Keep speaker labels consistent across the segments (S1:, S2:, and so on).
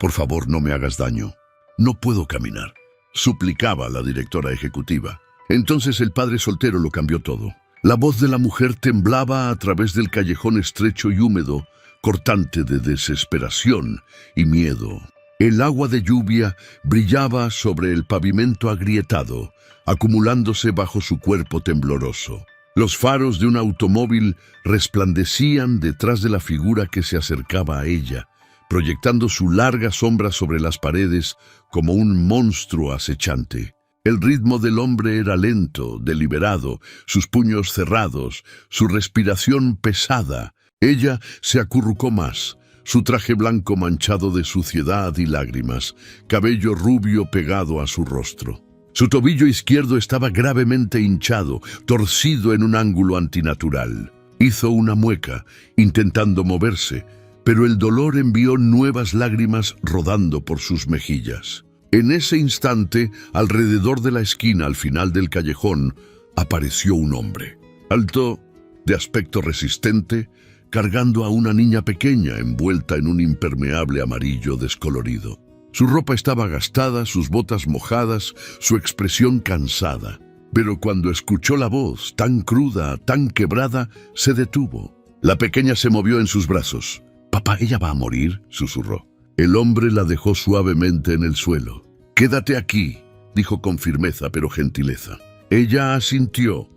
S1: Por favor, no me hagas daño. No puedo caminar, suplicaba la directora ejecutiva. Entonces el padre soltero lo cambió todo. La voz de la mujer temblaba a través del callejón estrecho y húmedo, cortante de desesperación y miedo. El agua de lluvia brillaba sobre el pavimento agrietado, acumulándose bajo su cuerpo tembloroso. Los faros de un automóvil resplandecían detrás de la figura que se acercaba a ella, proyectando su larga sombra sobre las paredes como un monstruo acechante. El ritmo del hombre era lento, deliberado, sus puños cerrados, su respiración pesada. Ella se acurrucó más, su traje blanco manchado de suciedad y lágrimas, cabello rubio pegado a su rostro. Su tobillo izquierdo estaba gravemente hinchado, torcido en un ángulo antinatural. Hizo una mueca, intentando moverse, pero el dolor envió nuevas lágrimas rodando por sus mejillas. En ese instante, alrededor de la esquina al final del callejón, apareció un hombre. Alto, de aspecto resistente, cargando a una niña pequeña envuelta en un impermeable amarillo descolorido. Su ropa estaba gastada, sus botas mojadas, su expresión cansada. Pero cuando escuchó la voz, tan cruda, tan quebrada, se detuvo. La pequeña se movió en sus brazos. «Papá, ella va a morir», susurró. El hombre la dejó suavemente en el suelo. «Quédate aquí», dijo con firmeza pero gentileza. Ella asintió,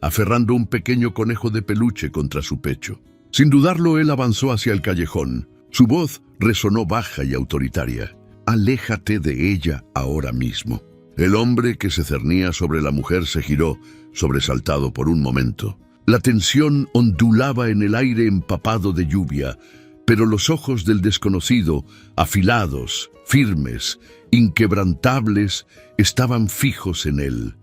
S1: aferrando un pequeño conejo de peluche contra su pecho. Sin dudarlo, él avanzó hacia el callejón. Su voz resonó baja y autoritaria. «Aléjate de ella ahora mismo». El hombre que se cernía sobre la mujer se giró, sobresaltado por un momento. La tensión ondulaba en el aire empapado de lluvia, pero los ojos del desconocido, afilados, firmes, inquebrantables, estaban fijos en él.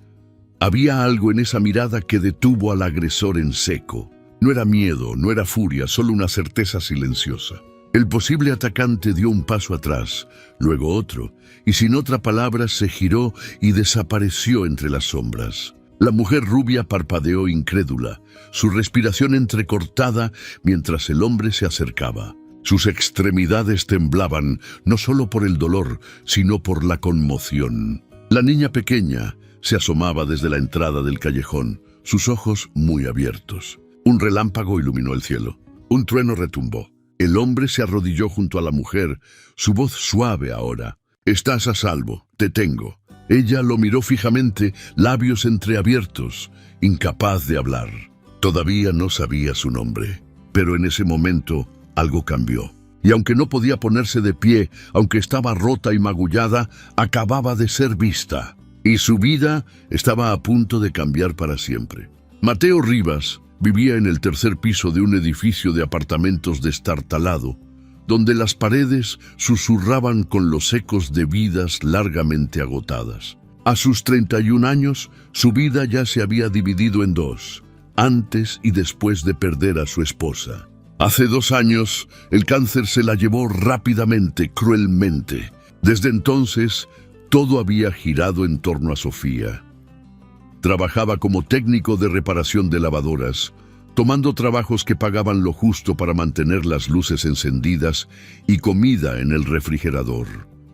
S1: Había algo en esa mirada que detuvo al agresor en seco. No era miedo, no era furia, solo una certeza silenciosa. El posible atacante dio un paso atrás, luego otro, y sin otra palabra se giró y desapareció entre las sombras. La mujer rubia parpadeó incrédula, su respiración entrecortada mientras el hombre se acercaba. Sus extremidades temblaban, no solo por el dolor, sino por la conmoción. La niña pequeña se asomaba desde la entrada del callejón, sus ojos muy abiertos. Un relámpago iluminó el cielo. Un trueno retumbó. El hombre se arrodilló junto a la mujer, su voz suave ahora. «Estás a salvo, te tengo». Ella lo miró fijamente, labios entreabiertos, incapaz de hablar. Todavía no sabía su nombre, pero en ese momento algo cambió. Y aunque no podía ponerse de pie, aunque estaba rota y magullada, acababa de ser vista. Y su vida estaba a punto de cambiar para siempre. Mateo Rivas vivía en el tercer piso de un edificio de apartamentos destartalado, donde las paredes susurraban con los ecos de vidas largamente agotadas. A sus 31 años, su vida ya se había dividido en dos, antes y después de perder a su esposa. Hace 2 años, el cáncer se la llevó rápidamente, cruelmente. Desde entonces, todo había girado en torno a Sofía. Trabajaba como técnico de reparación de lavadoras, tomando trabajos que pagaban lo justo para mantener las luces encendidas y comida en el refrigerador.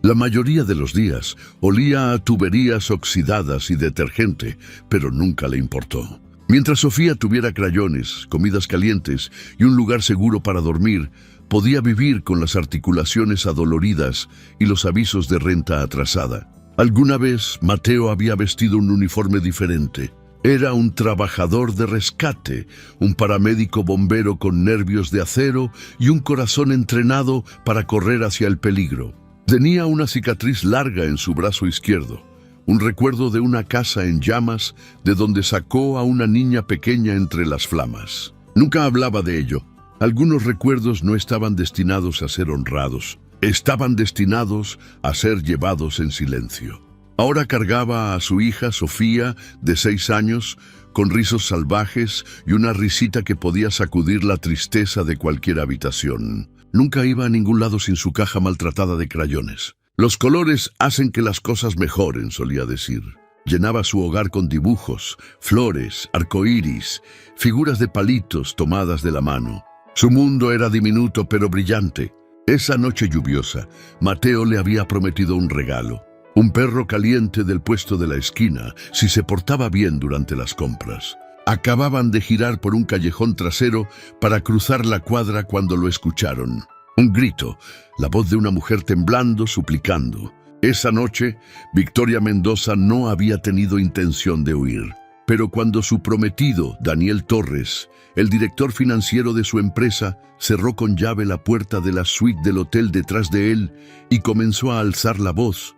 S1: La mayoría de los días olía a tuberías oxidadas y detergente, pero nunca le importó. Mientras Sofía tuviera crayones, comidas calientes y un lugar seguro para dormir, podía vivir con las articulaciones adoloridas y los avisos de renta atrasada. Alguna vez Mateo había vestido un uniforme diferente. Era un trabajador de rescate, un paramédico bombero con nervios de acero y un corazón entrenado para correr hacia el peligro. Tenía una cicatriz larga en su brazo izquierdo, un recuerdo de una casa en llamas de donde sacó a una niña pequeña entre las flamas. Nunca hablaba de ello. Algunos recuerdos no estaban destinados a ser honrados, estaban destinados a ser llevados en silencio. Ahora cargaba a su hija Sofía, de 6 años, con rizos salvajes y una risita que podía sacudir la tristeza de cualquier habitación. Nunca iba a ningún lado sin su caja maltratada de crayones. Los colores hacen que las cosas mejoren, solía decir. Llenaba su hogar con dibujos, flores, arcoíris, figuras de palitos tomadas de la mano. Su mundo era diminuto pero brillante. Esa noche lluviosa, Mateo le había prometido un regalo. Un perro caliente del puesto de la esquina, si se portaba bien durante las compras. Acababan de girar por un callejón trasero para cruzar la cuadra cuando lo escucharon. Un grito, la voz de una mujer temblando, suplicando. Esa noche, Victoria Mendoza no había tenido intención de huir. Pero cuando su prometido, Daniel Torres, el director financiero de su empresa, cerró con llave la puerta de la suite del hotel detrás de él y comenzó a alzar la voz,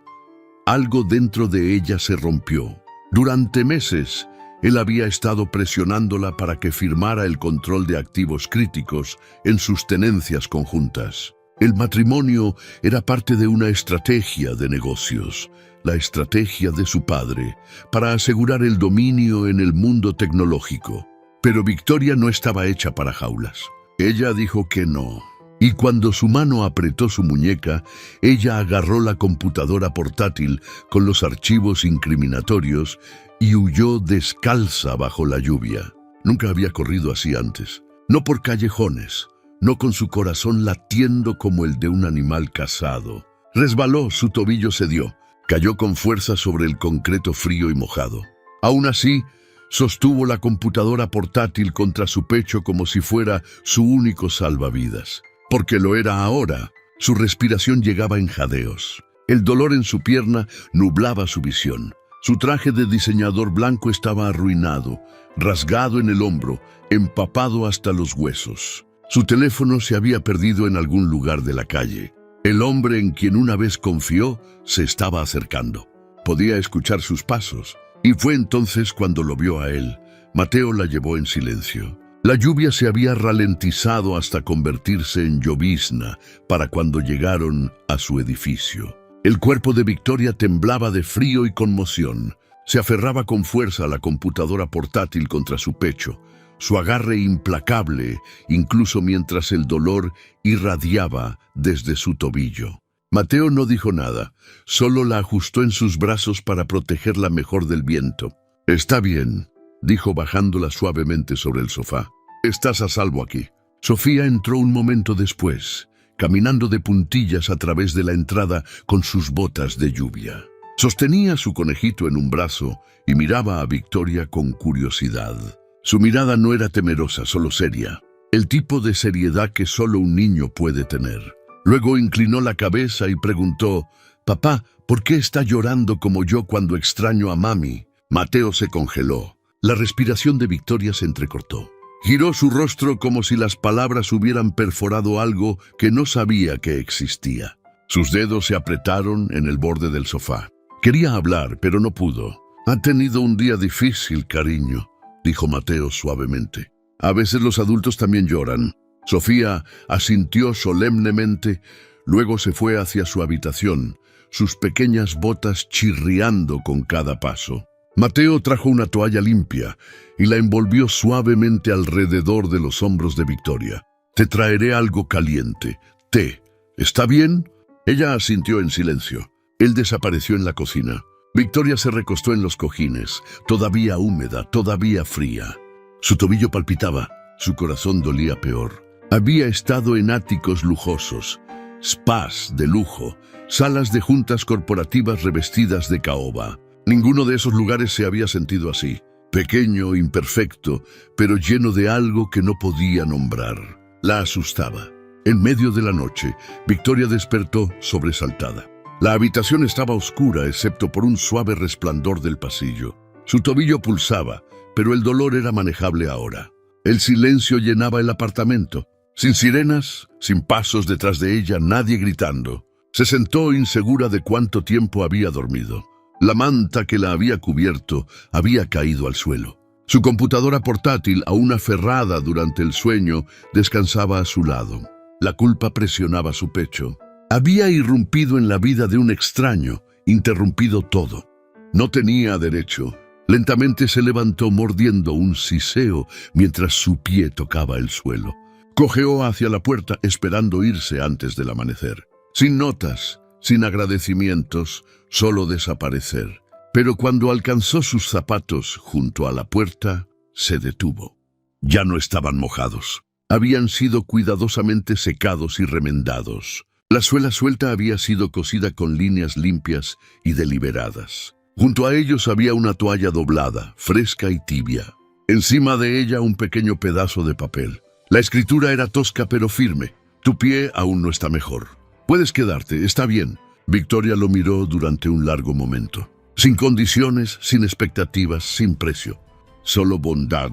S1: algo dentro de ella se rompió. Durante meses, él había estado presionándola para que firmara el control de activos críticos en sus tenencias conjuntas. El matrimonio era parte de una estrategia de negocios, la estrategia de su padre, para asegurar el dominio en el mundo tecnológico. Pero Victoria no estaba hecha para jaulas. Ella dijo que no. Y cuando su mano apretó su muñeca, ella agarró la computadora portátil con los archivos incriminatorios y huyó descalza bajo la lluvia. Nunca había corrido así antes. No por callejones, no con su corazón latiendo como el de un animal cazado. Resbaló, su tobillo cedió. Cayó con fuerza sobre el concreto frío y mojado. Aún así, sostuvo la computadora portátil contra su pecho como si fuera su único salvavidas. Porque lo era ahora. Su respiración llegaba en jadeos. El dolor en su pierna nublaba su visión. Su traje de diseñador blanco estaba arruinado, rasgado en el hombro, empapado hasta los huesos. Su teléfono se había perdido en algún lugar de la calle. El hombre en quien una vez confió se estaba acercando. Podía escuchar sus pasos, y fue entonces cuando lo vio a él. Mateo la llevó en silencio. La lluvia se había ralentizado hasta convertirse en llovizna para cuando llegaron a su edificio. El cuerpo de Victoria temblaba de frío y conmoción. Se aferraba con fuerza a la computadora portátil contra su pecho, su agarre implacable, incluso mientras el dolor irradiaba desde su tobillo. Mateo no dijo nada, solo la ajustó en sus brazos para protegerla mejor del viento. «Está bien», dijo bajándola suavemente sobre el sofá. «Estás a salvo aquí». Sofía entró un momento después, caminando de puntillas a través de la entrada con sus botas de lluvia. Sostenía su conejito en un brazo y miraba a Victoria con curiosidad. Su mirada no era temerosa, solo seria. El tipo de seriedad que solo un niño puede tener. Luego inclinó la cabeza y preguntó, «Papá, ¿por qué está llorando como yo cuando extraño a mami?» Mateo se congeló. La respiración de Victoria se entrecortó. Giró su rostro como si las palabras hubieran perforado algo que no sabía que existía. Sus dedos se apretaron en el borde del sofá. Quería hablar, pero no pudo. «Ha tenido un día difícil, cariño», dijo Mateo suavemente. «A veces los adultos también lloran». Sofía asintió solemnemente, luego se fue hacia su habitación, sus pequeñas botas chirriando con cada paso. Mateo trajo una toalla limpia y la envolvió suavemente alrededor de los hombros de Victoria. «Te traeré algo caliente, té. ¿Está bien?» Ella asintió en silencio. Él desapareció en la cocina. Victoria se recostó en los cojines, todavía húmeda, todavía fría. Su tobillo palpitaba, su corazón dolía peor. Había estado en áticos lujosos, spas de lujo, salas de juntas corporativas revestidas de caoba. Ninguno de esos lugares se había sentido así, pequeño, imperfecto, pero lleno de algo que no podía nombrar. La asustaba. En medio de la noche, Victoria despertó sobresaltada. La habitación estaba oscura, excepto por un suave resplandor del pasillo. Su tobillo pulsaba, pero el dolor era manejable ahora. El silencio llenaba el apartamento. Sin sirenas, sin pasos detrás de ella, nadie gritando. Se sentó insegura de cuánto tiempo había dormido. La manta que la había cubierto había caído al suelo. Su computadora portátil, aún aferrada durante el sueño, descansaba a su lado. La culpa presionaba su pecho. Había irrumpido en la vida de un extraño, interrumpido todo. No tenía derecho. Lentamente se levantó mordiendo un siseo mientras su pie tocaba el suelo. Cojeó hacia la puerta esperando irse antes del amanecer. Sin notas, sin agradecimientos, solo desaparecer. Pero cuando alcanzó sus zapatos junto a la puerta, se detuvo. Ya no estaban mojados. habían sido cuidadosamente secados y remendados. La suela suelta había sido cosida con líneas limpias y deliberadas. Junto a ellos había una toalla doblada, fresca y tibia. Encima de ella un pequeño pedazo de papel. La escritura era tosca pero firme. Tu pie aún no está mejor. Puedes quedarte, está bien. Victoria lo miró durante un largo momento. Sin condiciones, sin expectativas, sin precio. Solo bondad.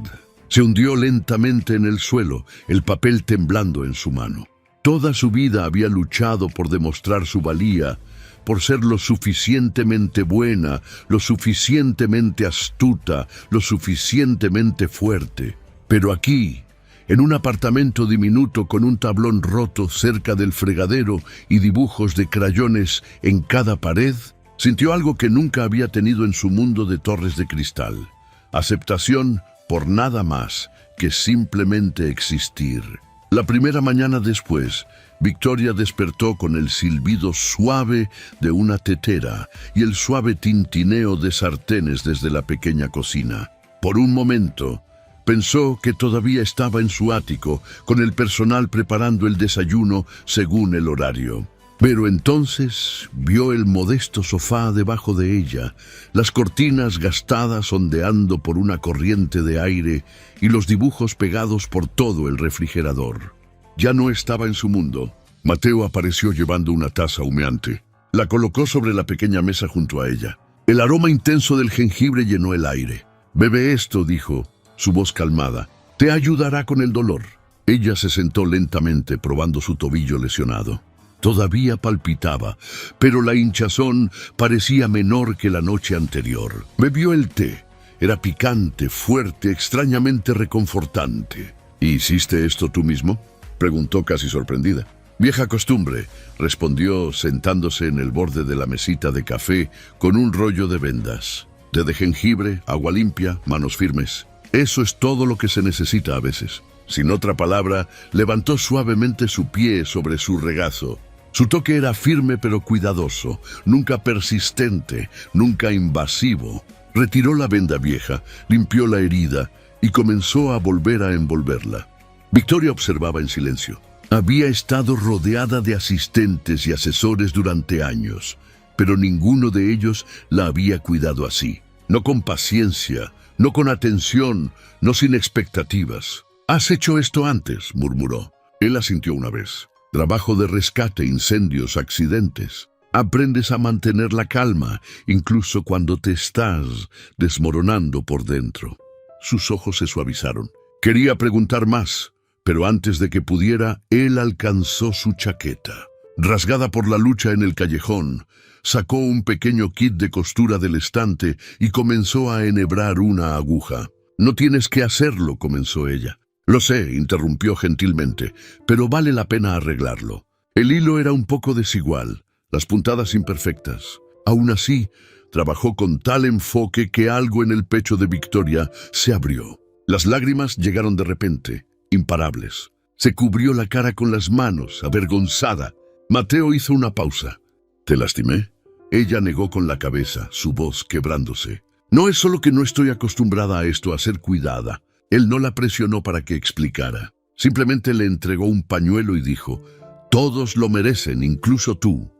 S1: Se hundió lentamente en el suelo, el papel temblando en su mano. Toda su vida había luchado por demostrar su valía, por ser lo suficientemente buena, lo suficientemente astuta, lo suficientemente fuerte. Pero aquí, en un apartamento diminuto con un tablón roto cerca del fregadero y dibujos de crayones en cada pared, sintió algo que nunca había tenido en su mundo de torres de cristal. Aceptación por nada más que simplemente existir. La primera mañana después, Victoria despertó con el silbido suave de una tetera y el suave tintineo de sartenes desde la pequeña cocina. Por un momento, pensó que todavía estaba en su ático, con el personal preparando el desayuno según el horario. Pero entonces vio el modesto sofá debajo de ella, las cortinas gastadas ondeando por una corriente de aire y los dibujos pegados por todo el refrigerador. Ya no estaba en su mundo. Mateo apareció llevando una taza humeante. La colocó sobre la pequeña mesa junto a ella. El aroma intenso del jengibre llenó el aire. «Bebe esto», dijo, su voz calmada. «Te ayudará con el dolor». Ella se sentó lentamente, probando su tobillo lesionado. Todavía palpitaba, pero la hinchazón parecía menor que la noche anterior. Bebió el té. Era picante, fuerte, extrañamente reconfortante. «¿Hiciste esto tú mismo?», preguntó casi sorprendida. «Vieja costumbre», respondió sentándose en el borde de la mesita de café con un rollo de vendas. Té de jengibre, agua limpia, manos firmes. Eso es todo lo que se necesita a veces. Sin otra palabra, levantó suavemente su pie sobre su regazo. Su toque era firme pero cuidadoso, nunca persistente, nunca invasivo. Retiró la venda vieja, limpió la herida y comenzó a volver a envolverla. Victoria observaba en silencio. Había estado rodeada de asistentes y asesores durante años, pero ninguno de ellos la había cuidado así. No con paciencia, no con atención, no sin expectativas. «¿Has hecho esto antes?», murmuró. Él asintió una vez. «Trabajo de rescate, incendios, accidentes. Aprendes a mantener la calma, incluso cuando te estás desmoronando por dentro». Sus ojos se suavizaron. Quería preguntar más, pero antes de que pudiera, él alcanzó su chaqueta. Rasgada por la lucha en el callejón, sacó un pequeño kit de costura del estante y comenzó a enhebrar una aguja. «No tienes que hacerlo», comenzó ella. «Lo sé», interrumpió gentilmente, «pero vale la pena arreglarlo». El hilo era un poco desigual, las puntadas imperfectas. Aún así, trabajó con tal enfoque que algo en el pecho de Victoria se abrió. Las lágrimas llegaron de repente, imparables. Se cubrió la cara con las manos, avergonzada. Mateo hizo una pausa. «¿Te lastimé?». Ella negó con la cabeza, su voz quebrándose. «No es solo que no estoy acostumbrada a esto, a ser cuidada». Él no la presionó para que explicara. Simplemente le entregó un pañuelo y dijo: «Todos lo merecen, incluso tú».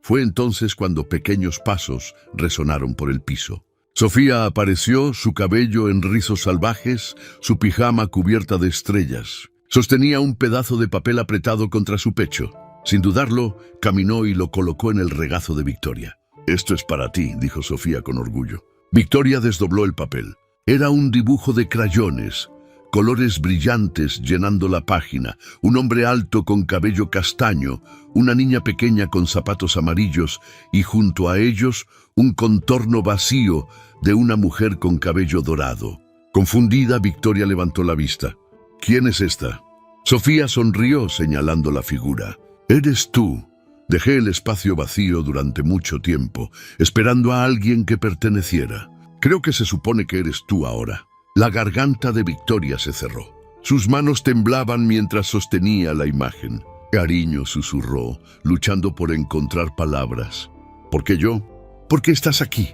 S1: Fue entonces cuando pequeños pasos resonaron por el piso. Sofía apareció, su cabello en rizos salvajes, su pijama cubierta de estrellas. Sostenía un pedazo de papel apretado contra su pecho. Sin dudarlo, caminó y lo colocó en el regazo de Victoria. «Esto es para ti», dijo Sofía con orgullo. Victoria desdobló el papel. Era un dibujo de crayones, colores brillantes llenando la página, un hombre alto con cabello castaño, una niña pequeña con zapatos amarillos y junto a ellos un contorno vacío de una mujer con cabello dorado. Confundida, Victoria levantó la vista. «¿Quién es esta?». Sofía sonrió señalando la figura. «Eres tú». Dejé el espacio vacío durante mucho tiempo, esperando a alguien que perteneciera. Creo que se supone que eres tú ahora». La garganta de Victoria se cerró. Sus manos temblaban mientras sostenía la imagen. «Cariño», susurró, luchando por encontrar palabras. «¿Por qué yo?». «Porque estás aquí»,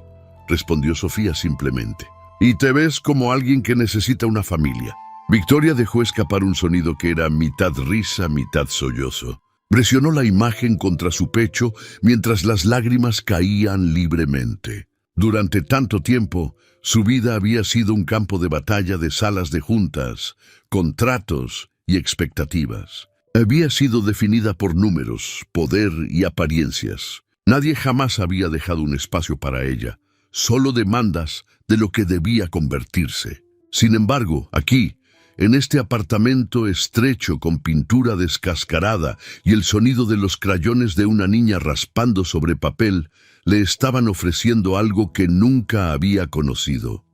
S1: respondió Sofía simplemente. «Y te ves como alguien que necesita una familia». Victoria dejó escapar un sonido que era mitad risa, mitad sollozo. Presionó la imagen contra su pecho mientras las lágrimas caían libremente. Durante tanto tiempo, su vida había sido un campo de batalla de salas de juntas, contratos y expectativas. Había sido definida por números, poder y apariencias. Nadie jamás había dejado un espacio para ella, solo demandas de lo que debía convertirse. Sin embargo, aquí, en este apartamento estrecho con pintura descascarada y el sonido de los crayones de una niña raspando sobre papel, le estaban ofreciendo algo que nunca había conocido.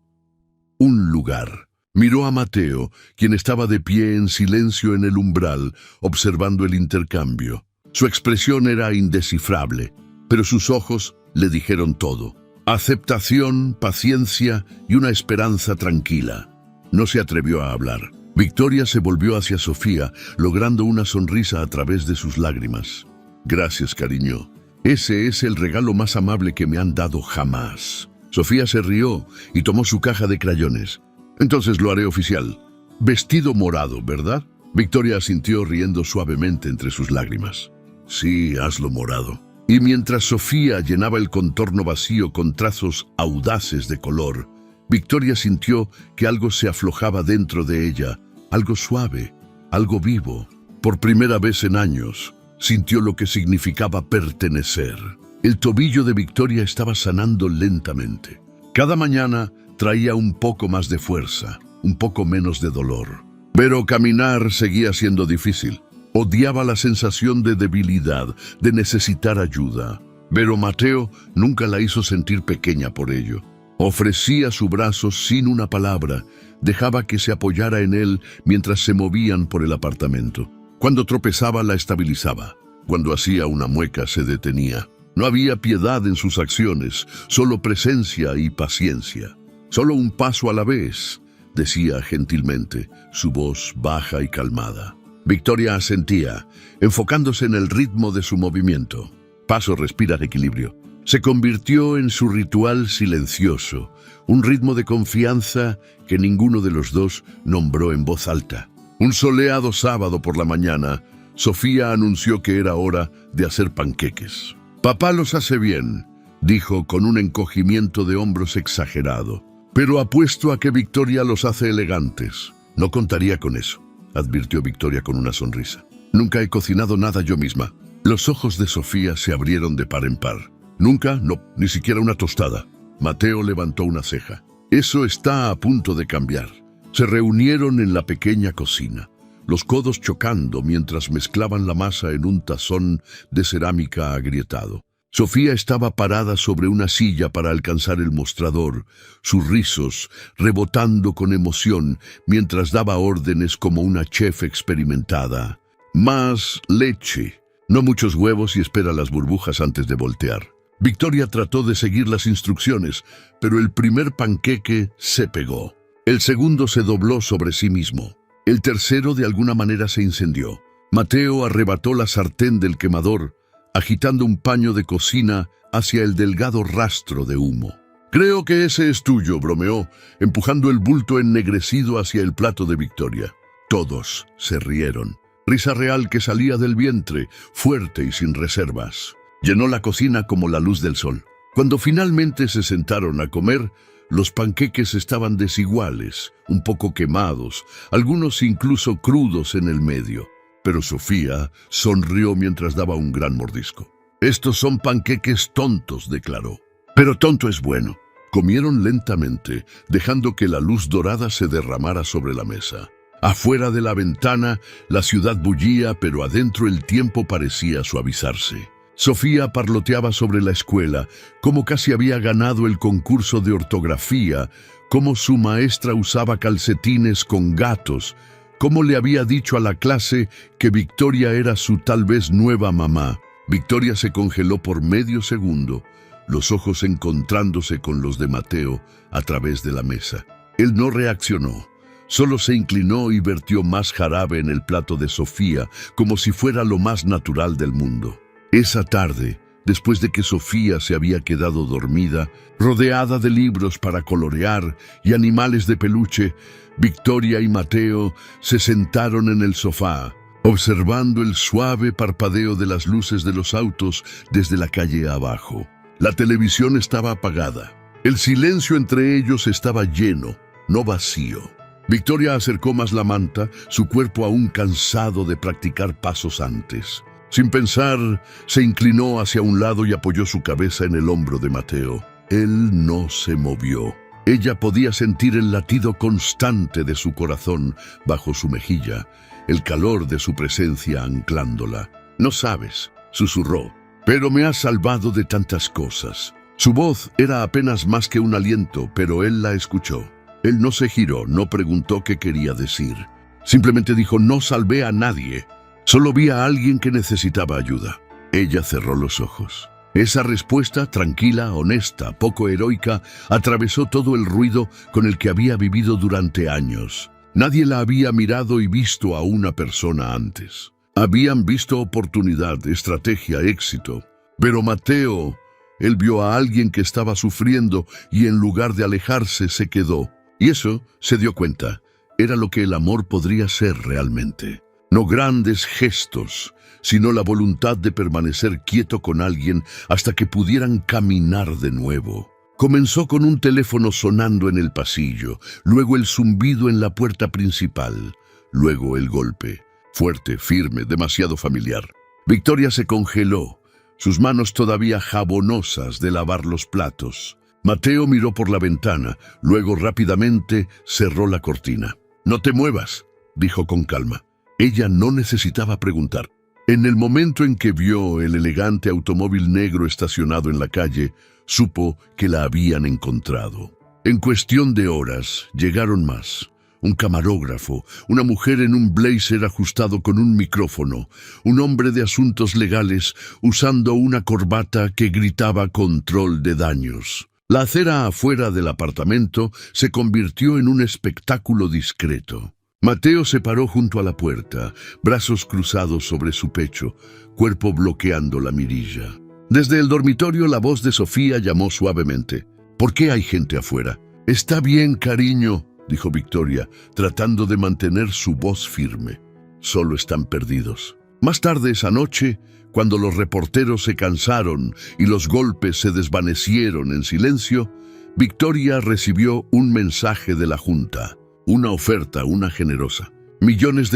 S1: Un lugar. Miró a Mateo, quien estaba de pie en silencio en el umbral, observando el intercambio. Su expresión era indescifrable, pero sus ojos le dijeron todo. Aceptación, paciencia y una esperanza tranquila. No se atrevió a hablar. Victoria se volvió hacia Sofía, logrando una sonrisa a través de sus lágrimas. Gracias, cariño. Ese es el regalo más amable que me han dado jamás. Sofía se rió y tomó su caja de crayones. Entonces lo haré oficial. Vestido morado, ¿verdad? Victoria asintió riendo suavemente entre sus lágrimas. Sí, hazlo morado. Y mientras Sofía llenaba el contorno vacío con trazos audaces de color, Victoria sintió que algo se aflojaba dentro de ella, algo suave, algo vivo. Por primera vez en años, sintió lo que significaba pertenecer. El tobillo de Victoria estaba sanando lentamente. Cada mañana traía un poco más de fuerza, un poco menos de dolor. Pero caminar seguía siendo difícil. Odiaba la sensación de debilidad, de necesitar ayuda. Pero Mateo nunca la hizo sentir pequeña por ello. Ofrecía su brazo sin una palabra, dejaba que se apoyara en él mientras se movían por el apartamento. Cuando tropezaba la estabilizaba, cuando hacía una mueca se detenía. No había piedad en sus acciones, solo presencia y paciencia. Solo un paso a la vez, decía gentilmente, su voz baja y calmada. Victoria asentía, enfocándose en el ritmo de su movimiento. Paso, respira, equilibrio. Se convirtió en su ritual silencioso, un ritmo de confianza que ninguno de los dos nombró en voz alta. Un soleado sábado por la mañana, Sofía anunció que era hora de hacer panqueques. «Papá los hace bien», dijo con un encogimiento de hombros exagerado. «Pero apuesto a que Victoria los hace elegantes». «No contaría con eso», advirtió Victoria con una sonrisa. «Nunca he cocinado nada yo misma». Los ojos de Sofía se abrieron de par en par. «¿Nunca? No, ni siquiera una tostada». Mateo levantó una ceja. «Eso está a punto de cambiar». Se reunieron en la pequeña cocina, los codos chocando mientras mezclaban la masa en un tazón de cerámica agrietado. Sofía estaba parada sobre una silla para alcanzar el mostrador, sus rizos rebotando con emoción mientras daba órdenes como una chef experimentada. «Más leche, no muchos huevos y espera las burbujas antes de voltear». Victoria trató de seguir las instrucciones, pero el primer panqueque se pegó. El segundo se dobló sobre sí mismo. El tercero de alguna manera se incendió. Mateo arrebató la sartén del quemador, agitando un paño de cocina hacia el delgado rastro de humo. «Creo que ese es tuyo», bromeó, empujando el bulto ennegrecido hacia el plato de Victoria. Todos se rieron. Risa real que salía del vientre, fuerte y sin reservas. Llenó la cocina como la luz del sol. Cuando finalmente se sentaron a comer, los panqueques estaban desiguales, un poco quemados, algunos incluso crudos en el medio. Pero Sofía sonrió mientras daba un gran mordisco. «Estos son panqueques tontos», declaró. «Pero tonto es bueno». Comieron lentamente, dejando que la luz dorada se derramara sobre la mesa. Afuera de la ventana, la ciudad bullía, pero adentro el tiempo parecía suavizarse. Sofía parloteaba sobre la escuela, cómo casi había ganado el concurso de ortografía, cómo su maestra usaba calcetines con gatos, cómo le había dicho a la clase que Victoria era su tal vez nueva mamá. Victoria se congeló por medio segundo, los ojos encontrándose con los de Mateo a través de la mesa. Él no reaccionó, solo se inclinó y vertió más jarabe en el plato de Sofía, como si fuera lo más natural del mundo. Esa tarde, después de que Sofía se había quedado dormida, rodeada de libros para colorear y animales de peluche, Victoria y Mateo se sentaron en el sofá, observando el suave parpadeo de las luces de los autos desde la calle abajo. La televisión estaba apagada. El silencio entre ellos estaba lleno, no vacío. Victoria acercó más la manta, su cuerpo aún cansado de practicar pasos antes. Sin pensar, se inclinó hacia un lado y apoyó su cabeza en el hombro de Mateo. Él no se movió. Ella podía sentir el latido constante de su corazón bajo su mejilla, el calor de su presencia anclándola. «No sabes», susurró, «pero me has salvado de tantas cosas». Su voz era apenas más que un aliento, pero él la escuchó. Él no se giró, no preguntó qué quería decir. Simplemente dijo: «No salvé a nadie. Solo vi a alguien que necesitaba ayuda». Ella cerró los ojos. Esa respuesta, tranquila, honesta, poco heroica, atravesó todo el ruido con el que había vivido durante años. Nadie la había mirado y visto a una persona antes. Habían visto oportunidad, estrategia, éxito. Pero Mateo, él vio a alguien que estaba sufriendo y en lugar de alejarse se quedó. Y eso, se dio cuenta, era lo que el amor podría ser realmente. No grandes gestos, sino la voluntad de permanecer quieto con alguien hasta que pudieran caminar de nuevo. Comenzó con un teléfono sonando en el pasillo, luego el zumbido en la puerta principal, luego el golpe, fuerte, firme, demasiado familiar. Victoria se congeló, sus manos todavía jabonosas de lavar los platos. Mateo miró por la ventana, luego rápidamente cerró la cortina. «No te muevas», dijo con calma. Ella no necesitaba preguntar. En el momento en que vio el elegante automóvil negro estacionado en la calle, supo que la habían encontrado. En cuestión de horas, llegaron más. Un camarógrafo, una mujer en un blazer ajustado con un micrófono, un hombre de asuntos legales usando una corbata que gritaba control de daños. La acera afuera del apartamento se convirtió en un espectáculo discreto. Mateo se paró junto a la puerta, brazos cruzados sobre su pecho, cuerpo bloqueando la mirilla. Desde el dormitorio la voz de Sofía llamó suavemente. «¿Por qué hay gente afuera?» «Está bien, cariño», dijo Victoria, tratando de mantener su voz firme. «Solo están perdidos». Más tarde esa noche, cuando los reporteros se cansaron y los golpes se desvanecieron en silencio, Victoria recibió un mensaje de la Junta. Una oferta, una generosa. $millones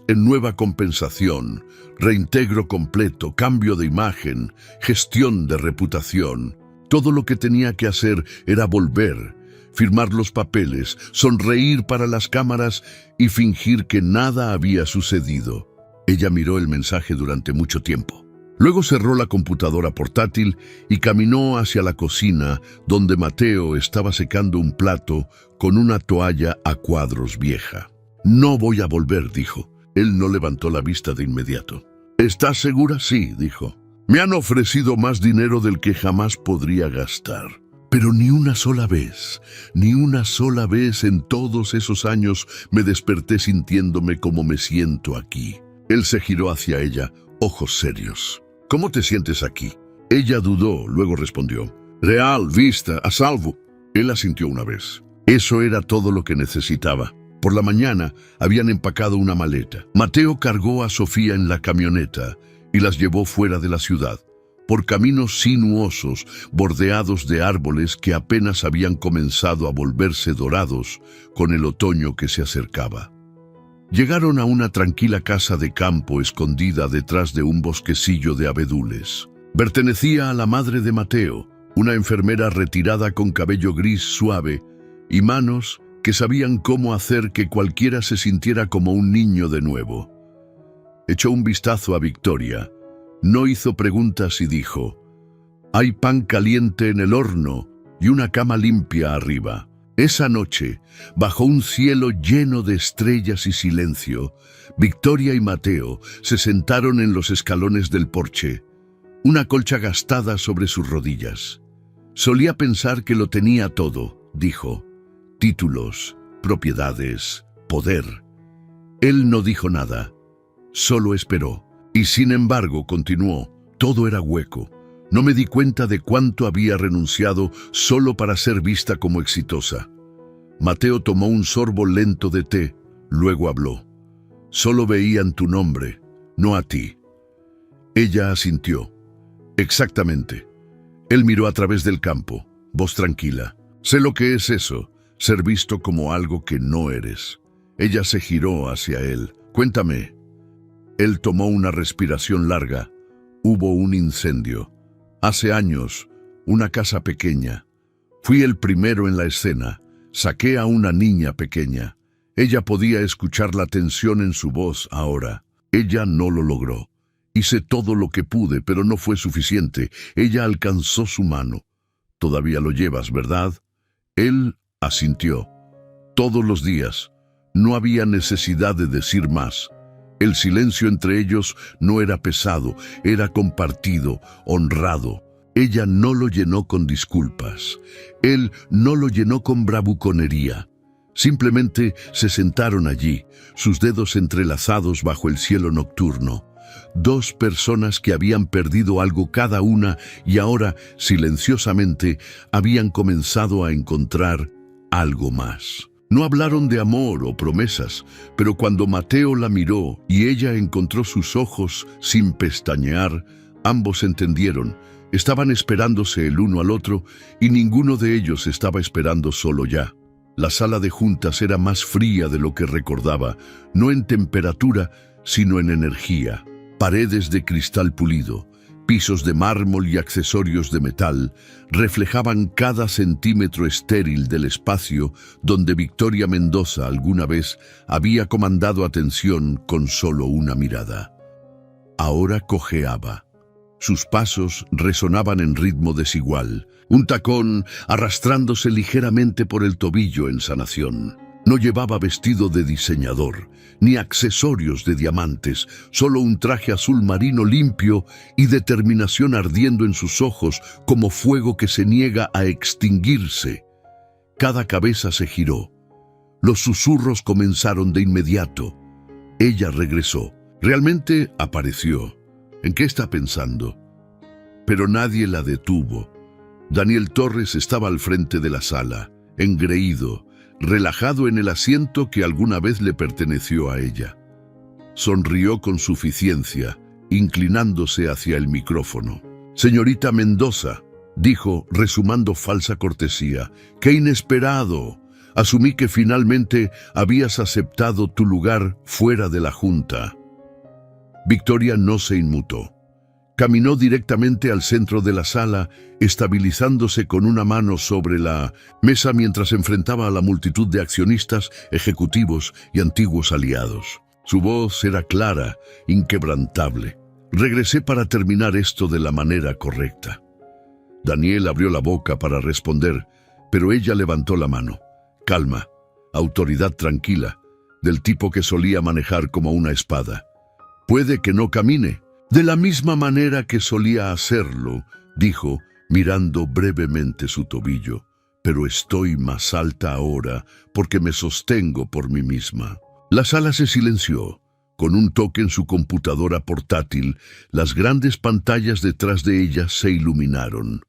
S1: en nueva compensación, reintegro completo, cambio de imagen, gestión de reputación. Todo lo que tenía que hacer era volver, firmar los papeles, sonreír para las cámaras y fingir que nada había sucedido. Ella miró el mensaje durante mucho tiempo. Luego cerró la computadora portátil y caminó hacia la cocina, donde Mateo estaba secando un plato con una toalla a cuadros vieja. «No voy a volver», dijo. Él no levantó la vista de inmediato. «¿Estás segura?» «Sí», dijo. «Me han ofrecido más dinero del que jamás podría gastar. Pero ni una sola vez en todos esos años me desperté sintiéndome como me siento aquí». Él se giró hacia ella, ojos serios. «¿Cómo te sientes aquí?» Ella dudó, luego respondió. «Real, vista, a salvo». Él asintió una vez. Eso era todo lo que necesitaba. Por la mañana habían empacado una maleta. Mateo cargó a Sofía en la camioneta y las llevó fuera de la ciudad, por caminos sinuosos, bordeados de árboles que apenas habían comenzado a volverse dorados con el otoño que se acercaba. Llegaron a una tranquila casa de campo escondida detrás de un bosquecillo de abedules. Pertenecía a la madre de Mateo, una enfermera retirada con cabello gris suave y manos que sabían cómo hacer que cualquiera se sintiera como un niño de nuevo. Echó un vistazo a Victoria, no hizo preguntas y dijo: «Hay pan caliente en el horno y una cama limpia arriba». Esa noche, bajo un cielo lleno de estrellas y silencio, Victoria y Mateo se sentaron en los escalones del porche, una colcha gastada sobre sus rodillas. «Solía pensar que lo tenía todo», dijo. «Títulos, propiedades, poder». Él no dijo nada, solo esperó. Y sin embargo, continuó, todo era hueco. No me di cuenta de cuánto había renunciado solo para ser vista como exitosa. Mateo tomó un sorbo lento de té, luego habló. Solo veían tu nombre, no a ti. Ella asintió. Exactamente. Él miró a través del campo, voz tranquila. Sé lo que es eso, ser visto como algo que no eres. Ella se giró hacia él. Cuéntame. Él tomó una respiración larga. Hubo un incendio. Hace años, una casa pequeña. Fui el primero en la escena. Saqué a una niña pequeña. Ella podía escuchar la tensión en su voz ahora. Ella no lo logró. Hice todo lo que pude, pero no fue suficiente. Ella alcanzó su mano. Todavía lo llevas, ¿verdad? Él asintió. Todos los días. No había necesidad de decir más. El silencio entre ellos no era pesado, era compartido, honrado. Ella no lo llenó con disculpas. Él no lo llenó con bravuconería. Simplemente se sentaron allí, sus dedos entrelazados bajo el cielo nocturno. Dos personas que habían perdido algo cada una y ahora, silenciosamente, habían comenzado a encontrar algo más. No hablaron de amor o promesas, pero cuando Mateo la miró y ella encontró sus ojos sin pestañear, ambos entendieron. Estaban esperándose el uno al otro y ninguno de ellos estaba esperando solo ya. La sala de juntas era más fría de lo que recordaba, no en temperatura, sino en energía. Paredes de cristal pulido, pisos de mármol y accesorios de metal reflejaban cada centímetro estéril del espacio donde Victoria Mendoza alguna vez había comandado atención con solo una mirada. Ahora cojeaba. Sus pasos resonaban en ritmo desigual, un tacón arrastrándose ligeramente por el tobillo en sanación. No llevaba vestido de diseñador, ni accesorios de diamantes, solo un traje azul marino limpio y determinación ardiendo en sus ojos como fuego que se niega a extinguirse. Cada cabeza se giró. Los susurros comenzaron de inmediato. Ella regresó. Realmente apareció. ¿En qué está pensando? Pero nadie la detuvo. Daniel Torres estaba al frente de la sala, engreído, relajado en el asiento que alguna vez le perteneció a ella. Sonrió con suficiencia, inclinándose hacia el micrófono. «Señorita Mendoza», dijo, resumando falsa cortesía, «¡qué inesperado! Asumí que finalmente habías aceptado tu lugar fuera de la junta». Victoria no se inmutó. Caminó directamente al centro de la sala, estabilizándose con una mano sobre la mesa mientras enfrentaba a la multitud de accionistas, ejecutivos y antiguos aliados. Su voz era clara, inquebrantable. «Regresé para terminar esto de la manera correcta». Daniel abrió la boca para responder, pero ella levantó la mano. Calma, autoridad tranquila, del tipo que solía manejar como una espada. «Puede que no camine, de la misma manera que solía hacerlo», dijo, mirando brevemente su tobillo, «pero estoy más alta ahora porque me sostengo por mí misma». La sala se silenció. Con un toque en su computadora portátil, las grandes pantallas detrás de ella se iluminaron.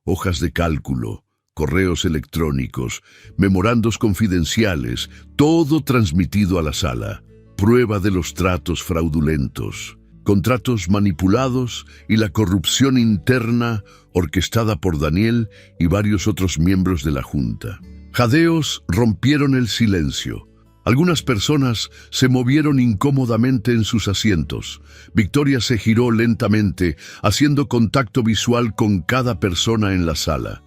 S1: Hojas de cálculo, correos electrónicos, memorandos confidenciales, todo transmitido a la sala. Prueba de los tratos fraudulentos, contratos manipulados y la corrupción interna orquestada por Daniel y varios otros miembros de la Junta. Jadeos rompieron el silencio. Algunas personas se movieron incómodamente en sus asientos. Victoria se giró lentamente, haciendo contacto visual con cada persona en la sala.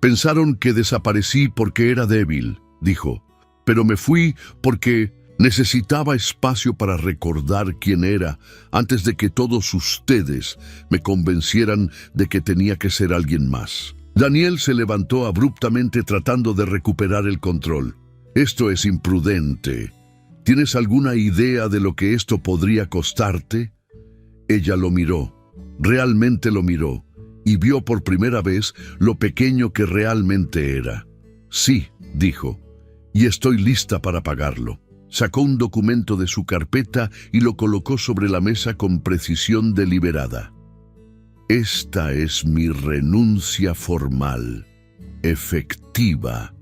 S1: «Pensaron que desaparecí porque era débil», dijo, «pero me fui porque necesitaba espacio para recordar quién era antes de que todos ustedes me convencieran de que tenía que ser alguien más». Daniel se levantó abruptamente tratando de recuperar el control. «Esto es imprudente. ¿Tienes alguna idea de lo que esto podría costarte?» Ella lo miró, realmente lo miró, y vio por primera vez lo pequeño que realmente era. «Sí», dijo, «y estoy lista para pagarlo». Sacó un documento de su carpeta y lo colocó sobre la mesa con precisión deliberada. Esta es mi renuncia formal, efectiva.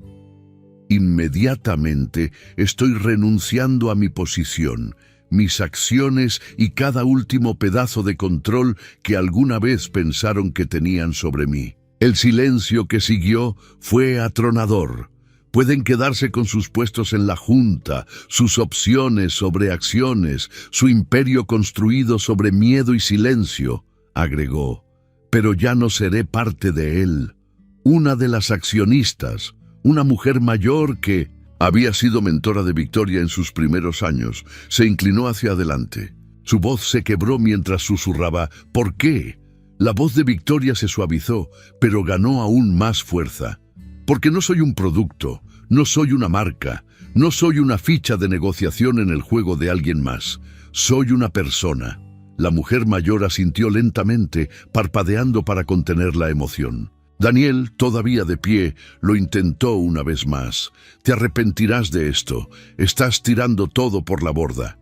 S1: Inmediatamente estoy renunciando a mi posición, mis acciones y cada último pedazo de control que alguna vez pensaron que tenían sobre mí. El silencio que siguió fue atronador. Pueden quedarse con sus puestos en la junta, sus opciones sobre acciones, su imperio construido sobre miedo y silencio, agregó, pero ya no seré parte de él. Una de las accionistas, una mujer mayor que había sido mentora de Victoria en sus primeros años, se inclinó hacia adelante. Su voz se quebró mientras susurraba, ¿por qué? La voz de Victoria se suavizó, pero ganó aún más fuerza. Porque no soy un producto, no soy una marca, no soy una ficha de negociación en el juego de alguien más. Soy una persona. La mujer mayor asintió lentamente, parpadeando para contener la emoción. Daniel, todavía de pie, lo intentó una vez más. Te arrepentirás de esto. Estás tirando todo por la borda.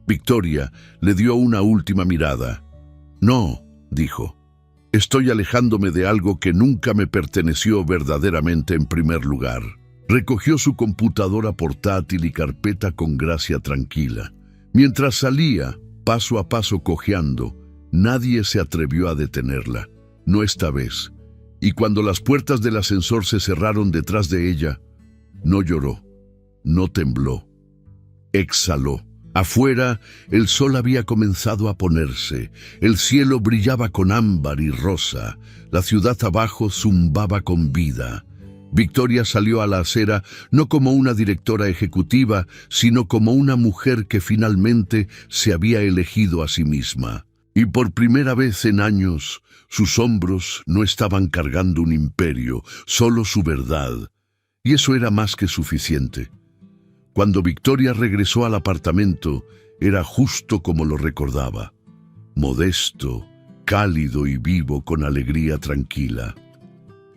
S1: Victoria le dio una última mirada. No, dijo. Estoy alejándome de algo que nunca me perteneció verdaderamente en primer lugar. Recogió su computadora portátil y carpeta con gracia tranquila. Mientras salía, paso a paso cojeando, nadie se atrevió a detenerla. No esta vez. Y cuando las puertas del ascensor se cerraron detrás de ella, no lloró, no tembló, exhaló. Afuera, el sol había comenzado a ponerse, el cielo brillaba con ámbar y rosa, la ciudad abajo zumbaba con vida. Victoria salió a la acera no como una directora ejecutiva, sino como una mujer que finalmente se había elegido a sí misma. Y por primera vez en años, sus hombros no estaban cargando un imperio, solo su verdad. Y eso era más que suficiente. Cuando Victoria regresó al apartamento, era justo como lo recordaba. Modesto, cálido y vivo con alegría tranquila.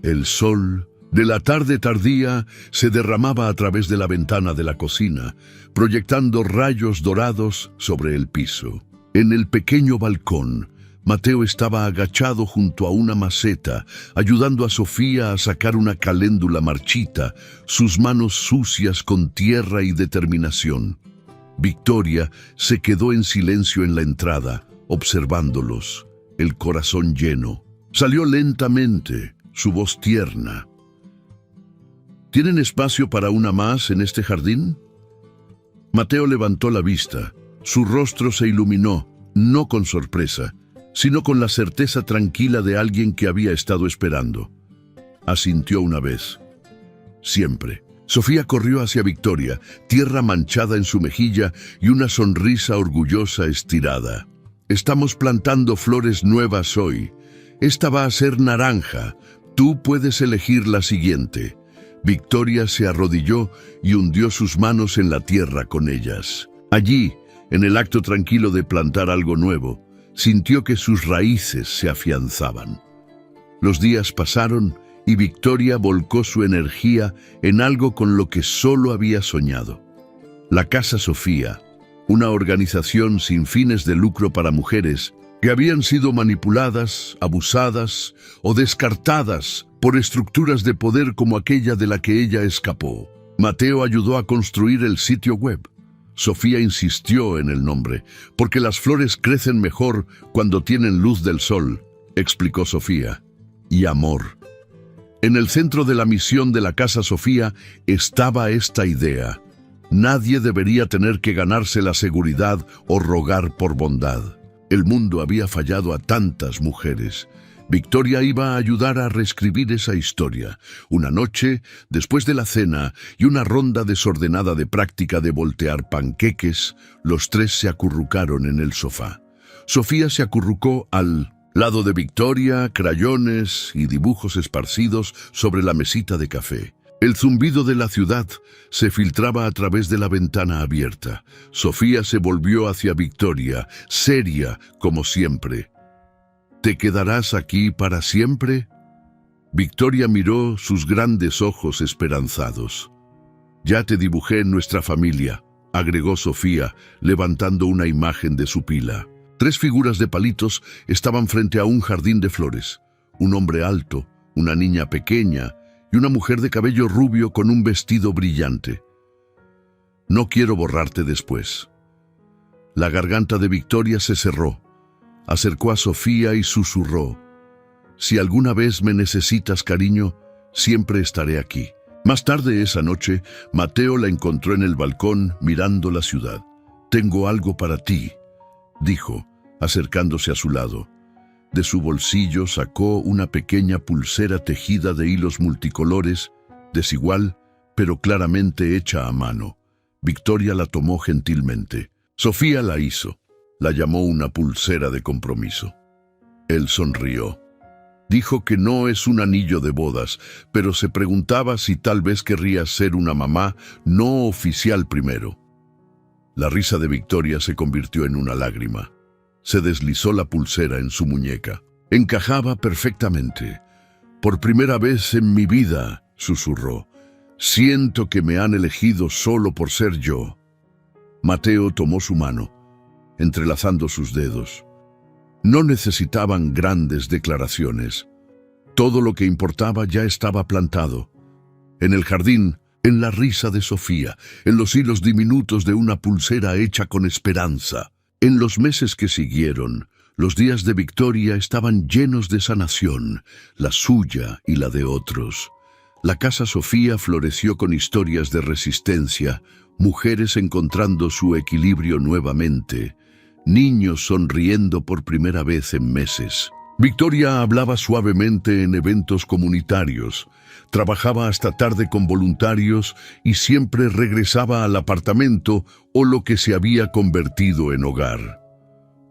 S1: El sol de la tarde tardía se derramaba a través de la ventana de la cocina, proyectando rayos dorados sobre el piso. En el pequeño balcón, Mateo estaba agachado junto a una maceta, ayudando a Sofía a sacar una caléndula marchita, sus manos sucias con tierra y determinación. Victoria se quedó en silencio en la entrada, observándolos, el corazón lleno. Salió lentamente, su voz tierna. ¿Tienen espacio para una más en este jardín? Mateo levantó la vista. Su rostro se iluminó, no con sorpresa, sino con la certeza tranquila de alguien que había estado esperando. Asintió una vez. Siempre. Sofía corrió hacia Victoria, tierra manchada en su mejilla y una sonrisa orgullosa estirada. Estamos plantando flores nuevas hoy. Esta va a ser naranja. Tú puedes elegir la siguiente. Victoria se arrodilló y hundió sus manos en la tierra con ellas. Allí, en el acto tranquilo de plantar algo nuevo, sintió que sus raíces se afianzaban. Los días pasaron y Victoria volcó su energía en algo con lo que solo había soñado. La Casa Sofía, una organización sin fines de lucro para mujeres que habían sido manipuladas, abusadas o descartadas por estructuras de poder como aquella de la que ella escapó. Mateo ayudó a construir el sitio web. Sofía insistió en el nombre, porque las flores crecen mejor cuando tienen luz del sol, explicó Sofía. Y amor. En el centro de la misión de la Casa Sofía estaba esta idea. Nadie debería tener que ganarse la seguridad o rogar por bondad. El mundo había fallado a tantas mujeres. Victoria iba a ayudar a reescribir esa historia. Una noche, después de la cena y una ronda desordenada de práctica de voltear panqueques, los tres se acurrucaron en el sofá. Sofía se acurrucó al lado de Victoria, crayones y dibujos esparcidos sobre la mesita de café. El zumbido de la ciudad se filtraba a través de la ventana abierta. Sofía se volvió hacia Victoria, seria como siempre. ¿Te quedarás aquí para siempre? Victoria miró sus grandes ojos esperanzados. Ya te dibujé en nuestra familia, agregó Sofía, levantando una imagen de su pila. 3 figuras de palitos estaban frente a un jardín de flores. Un hombre alto, una niña pequeña y una mujer de cabello rubio con un vestido brillante. No quiero borrarte después. La garganta de Victoria se cerró. Acercó a Sofía y susurró: si alguna vez me necesitas, cariño, siempre estaré aquí. Más tarde esa noche, Mateo la encontró en el balcón mirando la ciudad. Tengo algo para ti, dijo, acercándose a su lado. De su bolsillo sacó una pequeña pulsera tejida de hilos multicolores, desigual, pero claramente hecha a mano. Victoria la tomó gentilmente. Sofía la hizo. La llamó una pulsera de compromiso. Él sonrió. Dijo que no es un anillo de bodas, pero se preguntaba si tal vez querría ser una mamá no oficial primero. La risa de Victoria se convirtió en una lágrima. Se deslizó la pulsera en su muñeca. Encajaba perfectamente. Por primera vez en mi vida, susurró. Siento que me han elegido solo por ser yo. Mateo tomó su mano, entrelazando sus dedos. No necesitaban grandes declaraciones. Todo lo que importaba ya estaba plantado. En el jardín, en la risa de Sofía, en los hilos diminutos de una pulsera hecha con esperanza. En los meses que siguieron, los días de Victoria estaban llenos de sanación, la suya y la de otros. La casa Sofía floreció con historias de resistencia, mujeres encontrando su equilibrio nuevamente, niños sonriendo por primera vez en meses. Victoria hablaba suavemente en eventos comunitarios, trabajaba hasta tarde con voluntarios y siempre regresaba al apartamento o lo que se había convertido en hogar.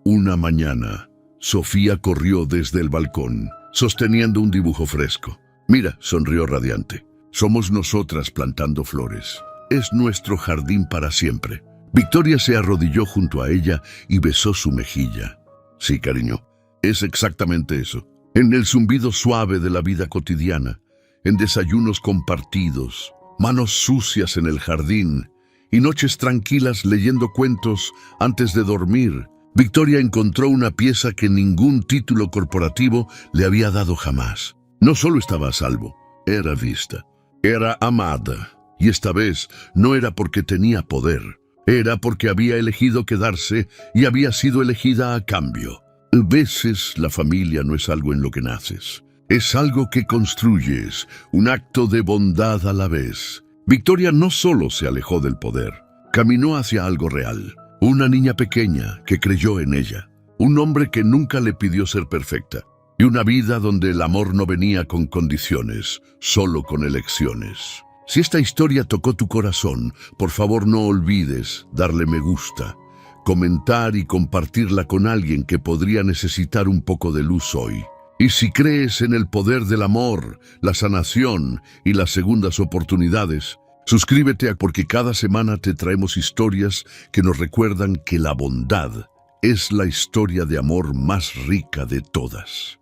S1: Una mañana, Sofía corrió desde el balcón, sosteniendo un dibujo fresco. Mira, sonrió radiante. Somos nosotras plantando flores. Es nuestro jardín para siempre. Victoria se arrodilló junto a ella y besó su mejilla. Sí, cariño, es exactamente eso. En el zumbido suave de la vida cotidiana, en desayunos compartidos, manos sucias en el jardín y noches tranquilas leyendo cuentos antes de dormir, Victoria encontró una pieza que ningún título corporativo le había dado jamás. No solo estaba a salvo, era vista, era amada, y esta vez no era porque tenía poder. Era porque había elegido quedarse y había sido elegida a cambio. A veces la familia no es algo en lo que naces. Es algo que construyes, un acto de bondad a la vez. Victoria no solo se alejó del poder, caminó hacia algo real. Una niña pequeña que creyó en ella. Un hombre que nunca le pidió ser perfecta. Y una vida donde el amor no venía con condiciones, solo con elecciones. Si esta historia tocó tu corazón, por favor no olvides darle me gusta, comentar y compartirla con alguien que podría necesitar un poco de luz hoy. Y si crees en el poder del amor, la sanación y las segundas oportunidades, suscríbete porque cada semana te traemos historias que nos recuerdan que la bondad es la historia de amor más rica de todas.